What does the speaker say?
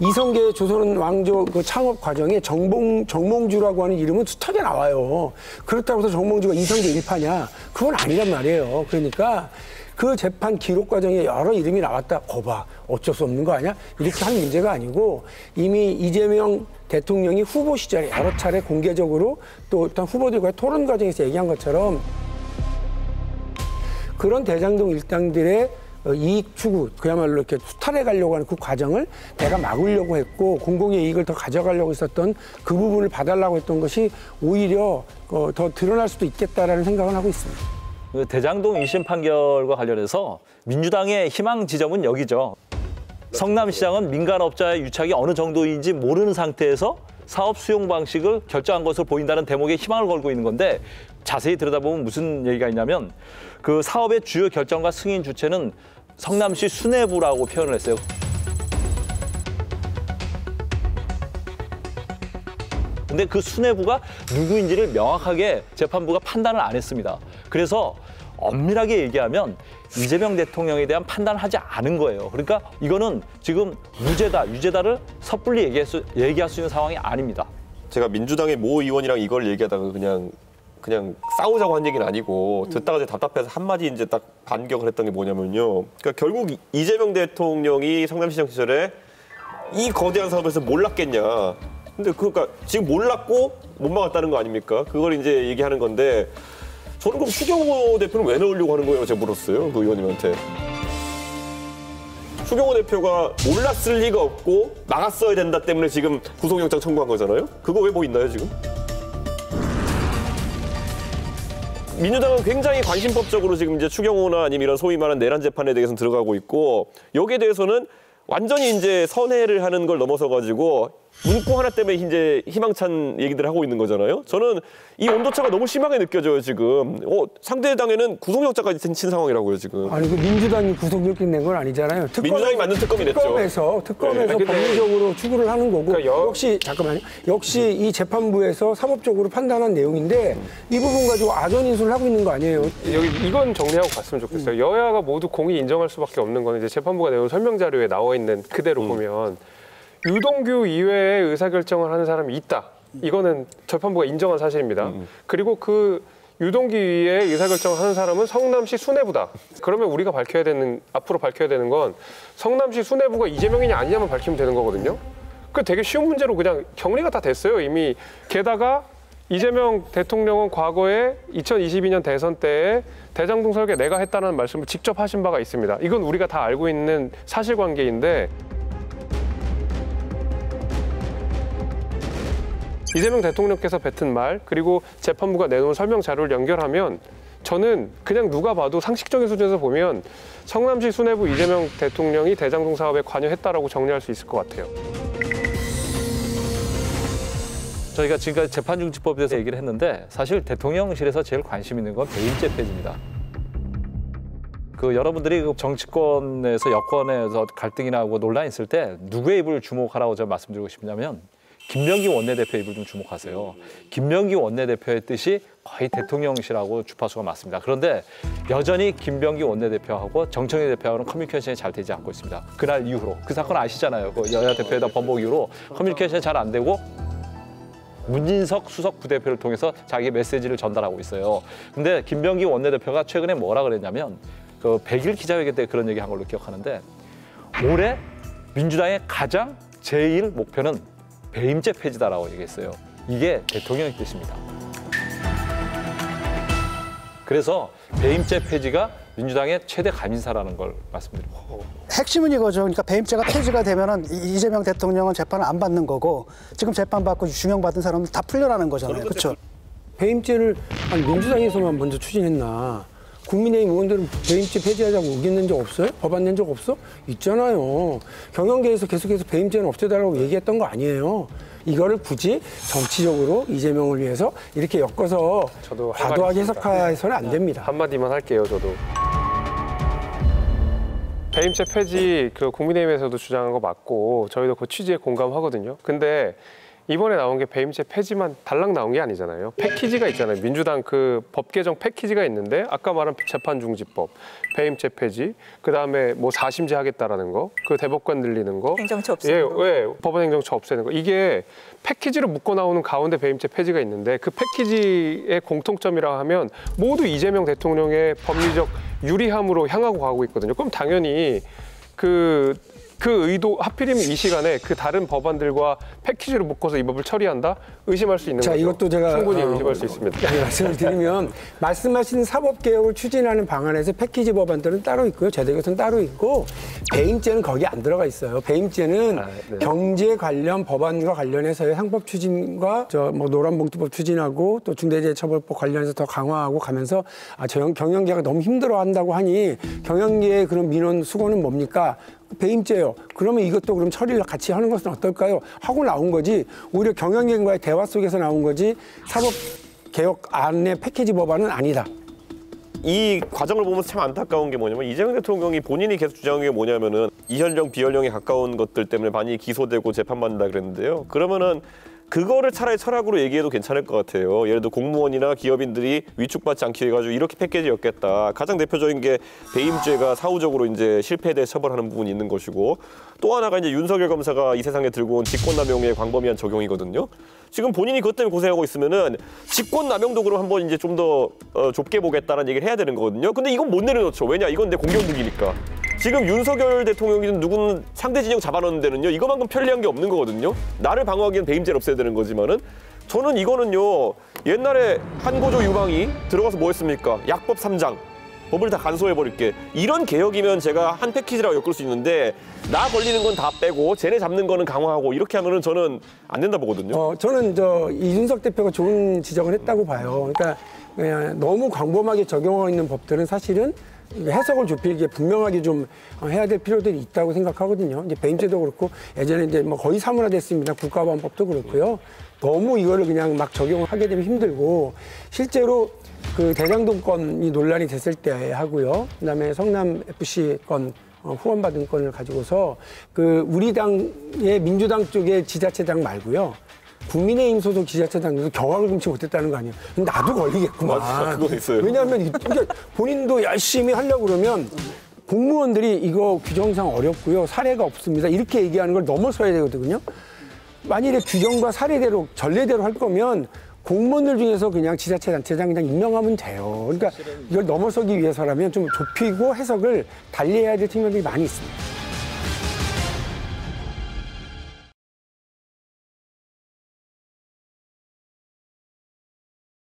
이성계 조선 왕조 그 창업 과정에 정몽주라고 하는 이름은 숱하게 나와요. 그렇다고 해서 정몽주가 이성계 일파냐? 그건 아니란 말이에요. 그러니까 그 재판 기록 과정에 여러 이름이 나왔다. 거봐, 어쩔 수 없는 거 아니야? 이렇게 한 문제가 아니고 이미 이재명 대통령이 후보 시절에 여러 차례 공개적으로 또 어떤 후보들과의 토론 과정에서 얘기한 것처럼 그런 대장동 일당들의 이익 추구, 그야말로 이렇게 수탈해 가려고 하는 그 과정을 내가 막으려고 했고 공공의 이익을 더 가져가려고 했었던 그 부분을 봐달라고 했던 것이 오히려 더 드러날 수도 있겠다라는 생각을 하고 있습니다. 그 대장동 1심 판결과 관련해서 민주당의 희망 지점은 여기죠. 성남시장은 민간업자의 유착이 어느 정도인지 모르는 상태에서 사업 수용 방식을 결정한 것으로 보인다는 대목에 희망을 걸고 있는 건데 자세히 들여다보면 무슨 얘기가 있냐면 그 사업의 주요 결정과 승인 주체는 성남시 수뇌부라고 표현을 했어요. 근데 그 수뇌부가 누구인지를 명확하게 재판부가 판단을 안 했습니다. 그래서 엄밀하게 얘기하면 이재명 대통령에 대한 판단을 하지 않은 거예요. 그러니까 이거는 지금 무죄다, 유죄다를 섣불리 얘기할 수 있는 상황이 아닙니다. 제가 민주당의 모 의원이랑 이걸 얘기하다가 그냥 싸우자고 한 얘기는 아니고 듣다가 이제 답답해서 한마디 이제 딱 반격을 했던 게 뭐냐면요. 그러니까 결국 이재명 대통령이 성남시장 시절에 이 거대한 사업에서 몰랐겠냐. 근데 그러니까 지금 몰랐고 못 막았다는 거 아닙니까? 그걸 이제 얘기하는 건데 저는 그럼 추경호 대표는 왜 넣으려고 하는 거예요? 제가 물었어요. 그 의원님한테. 추경호 대표가 몰랐을 리가 없고 막았어야 된다 때문에 지금 구속영장 청구한 거잖아요. 그거 왜 뭐 있나요, 지금? 민주당은 굉장히 관심법적으로 지금 이제 추경호나 아니면 이런 소위 말하는 내란 재판에 대해서는 들어가고 있고 여기에 대해서는 완전히 이제 선회를 하는 걸 넘어서 가지고 문구 하나 때문에 이제 희망찬 얘기들을 하고 있는 거잖아요. 저는 이 온도차가 너무 심하게 느껴져요, 지금. 상대 당에는 구속영장까지 친 상황이라고요, 지금. 아니, 그 민주당이 구속영장 낸 건 아니잖아요. 민주당이 만든 특검이 냈죠. 특검에서 네. 법률적으로 추구를 하는 거고. 그러니까 역시 이 재판부에서 사법적으로 판단한 내용인데 이 부분 가지고 아전인수를 하고 있는 거 아니에요? 여기 이건 정리하고 갔으면 좋겠어요. 여야가 모두 공히 인정할 수밖에 없는 건 이제 재판부가 내온 설명 자료에 나와 있는 그대로 보면 유동규 이외에 의사결정을 하는 사람이 있다. 이거는 재판부가 인정한 사실입니다. 그리고 그 유동규 이외에 의사결정을 하는 사람은 성남시 수뇌부다. 그러면 우리가 앞으로 밝혀야 되는 건 성남시 수뇌부가 이재명이냐 아니냐만 밝히면 되는 거거든요. 그 되게 쉬운 문제로 그냥 정리가 다 됐어요, 이미. 게다가 이재명 대통령은 과거에 2022년 대선 때에 대장동 설계 내가 했다는 말씀을 직접 하신 바가 있습니다. 이건 우리가 다 알고 있는 사실관계인데 이재명 대통령께서 뱉은 말 그리고 재판부가 내놓은 설명 자료를 연결하면 저는 그냥 누가 봐도 상식적인 수준에서 보면 성남시 수뇌부 이재명 대통령이 대장동 사업에 관여했다라고 정리할 수 있을 것 같아요. 저희가 지금까지 재판중지법에 대해서 얘기를 했는데 사실 대통령실에서 제일 관심 있는 건 배임죄 폐지입니다. 여러분들이 정치권에서 여권에서 갈등이 나고 논란이 있을 때 누구의 입을 주목하라고 제가 말씀드리고 싶냐면 김명기 원내대표 입을 좀 주목하세요. 김명기 원내대표의 뜻이 거의 대통령실하고 주파수가 맞습니다. 그런데 여전히 김병기 원내대표하고 정청래 대표하고는 커뮤니케이션이 잘 되지 않고 있습니다. 그날 이후로. 그 사건 아시잖아요. 그 여야 대표에다 번복 이후로 커뮤니케이션이 잘 안 되고 문진석 수석 부대표를 통해서 자기 메시지를 전달하고 있어요. 근데 김병기 원내대표가 최근에 뭐라 그랬냐면 그 100일 기자회견 때 그런 얘기한 걸로 기억하는데 올해 민주당의 가장 제일 목표는 배임죄 폐지다라고 얘기했어요. 이게 대통령의 뜻입니다. 그래서 배임죄 폐지가 민주당의 최대 관심사라는 걸 말씀드립니다. 핵심은 이거죠. 그러니까 배임죄가 폐지가 되면은 이재명 대통령은 재판을 안 받는 거고 지금 재판받고 중형받은 사람들 다 풀려나는 거잖아요. 그렇죠? 배임죄를 민주당에서만 먼저 추진했나? 국민의힘 의원들은 배임죄 폐지하자고 의견 낸 적 없어요? 법안 낸 적 없어? 있잖아요. 경영계에서 계속해서 배임죄는 없애달라고 얘기했던 거 아니에요. 이거를 굳이 정치적으로 이재명을 위해서 이렇게 엮어서 과도하게 해석해서는 안 됩니다. 한마디만 할게요, 저도. 배임죄 폐지 국민의힘에서도 주장한 거 맞고 저희도 그 취지에 공감하거든요. 근데 이번에 나온 게 배임죄 폐지만 달랑 나온 게 아니잖아요. 패키지가 있잖아요. 민주당 그 법 개정 패키지가 있는데 아까 말한 재판중지법, 배임죄 폐지, 그다음에 뭐 4심제 하겠다라는 거, 그 대법관 늘리는 거, 행정처 없애는 거. 법원 행정처 없애는 거. 이게 패키지로 묶어 나오는 가운데 배임죄 폐지가 있는데 그 패키지의 공통점이라 하면 모두 이재명 대통령의 법리적 유리함으로 향하고 가고 있거든요. 그럼 당연히 그 의도, 하필이면 이 시간에 그 다른 법안들과 패키지로 묶어서 이 법을 처리한다? 의심할 수 있는 자, 거죠. 이것도 제가 충분히 의심할 수 있습니다. 말씀을 드리면 말씀하신 사법개혁을 추진하는 방안에서 패키지 법안들은 따로 있고요. 제도개혁은 따로 있고 배임죄는 거기 안 들어가 있어요. 배임죄는 네. 경제 관련 법안과 관련해서의 상법 추진과 뭐 노란봉투법 추진하고 또 중대재해처벌법 관련해서 더 강화하고 가면서 경영계가 너무 힘들어한다고 하니 경영계의 그런 민원 수고는 뭡니까? 배임죄요. 그러면 이것도 그럼 처리를 같이 하는 것은 어떨까요? 하고 나온 거지. 오히려 경영계과의 대화 속에서 나온 거지. 사법개혁안의 패키지 법안은 아니다. 이 과정을 보면서 참 안타까운 게 뭐냐면 이재명 대통령이 본인이 계속 주장한 게 뭐냐면은 이현령 비현령에 가까운 것들 때문에 많이 기소되고 재판받는다 그랬는데요. 그러면은 그거를 차라리 철학으로 얘기해도 괜찮을 것 같아요. 예를 들어 공무원이나 기업인들이 위축받지 않기 위해 가지고 이렇게 패키지였겠다. 가장 대표적인 게 배임죄가 사후적으로 이제 실패에 대해 처벌하는 부분이 있는 것이고 또 하나가 이제 윤석열 검사가 이 세상에 들고 온 직권남용의 광범위한 적용이거든요. 지금 본인이 그것 때문에 고생하고 있으면은 직권남용도 그럼 한번 이제 좀 더 좁게 보겠다는 얘기를 해야 되는 거거든요. 근데 이건 못 내려놓죠. 왜냐? 이건 내 공격무기니까. 지금 윤석열 대통령이든 누구는 상대 진영 잡아놓는 데는요. 이거만큼 편리한 게 없는 거거든요. 나를 방어하기엔 배임죄를 없애야 되는 거지만은 저는 이거는요. 옛날에 한고조 유방이 들어가서 뭐 했습니까? 약법 3장. 법을 다 간소해버릴게. 이런 개혁이면 제가 한 패키지라고 엮을 수 있는데 나 걸리는 건 다 빼고 쟤네 잡는 거는 강화하고 이렇게 하면은 저는 안 된다 보거든요. 저는 이준석 대표가 좋은 지적을 했다고 봐요. 그러니까 그냥 너무 광범하게 적용하고 있는 법들은 사실은 해석을 좁히게 분명하게 좀 해야 될 필요들이 있다고 생각하거든요. 이제 배임죄도 그렇고 예전에 이제 뭐 거의 사문화됐습니다. 국가보안법도 그렇고요. 너무 이거를 그냥 막 적용을 하게 되면 힘들고 실제로 그 대장동 건이 논란이 됐을 때 하고요. 그다음에 성남 FC 건 후원받은 건을 가지고서 그 우리 당의 민주당 쪽의 지자체장 말고요. 국민의힘 소속 지자체장들도 경악을 금치 못했다는 거 아니에요. 나도 걸리겠구만. 맞아, 그거 있어요. 왜냐하면 본인도 열심히 하려고 그러면 공무원들이 이거 규정상 어렵고요. 사례가 없습니다. 이렇게 얘기하는 걸 넘어서야 되거든요. 만일에 규정과 사례대로 전례대로 할 거면 공무원들 중에서 그냥 지자체단체장 그냥 임명하면 돼요. 그러니까 이걸 넘어서기 위해서라면 좀 좁히고 해석을 달리해야 될 측면들이 많이 있습니다.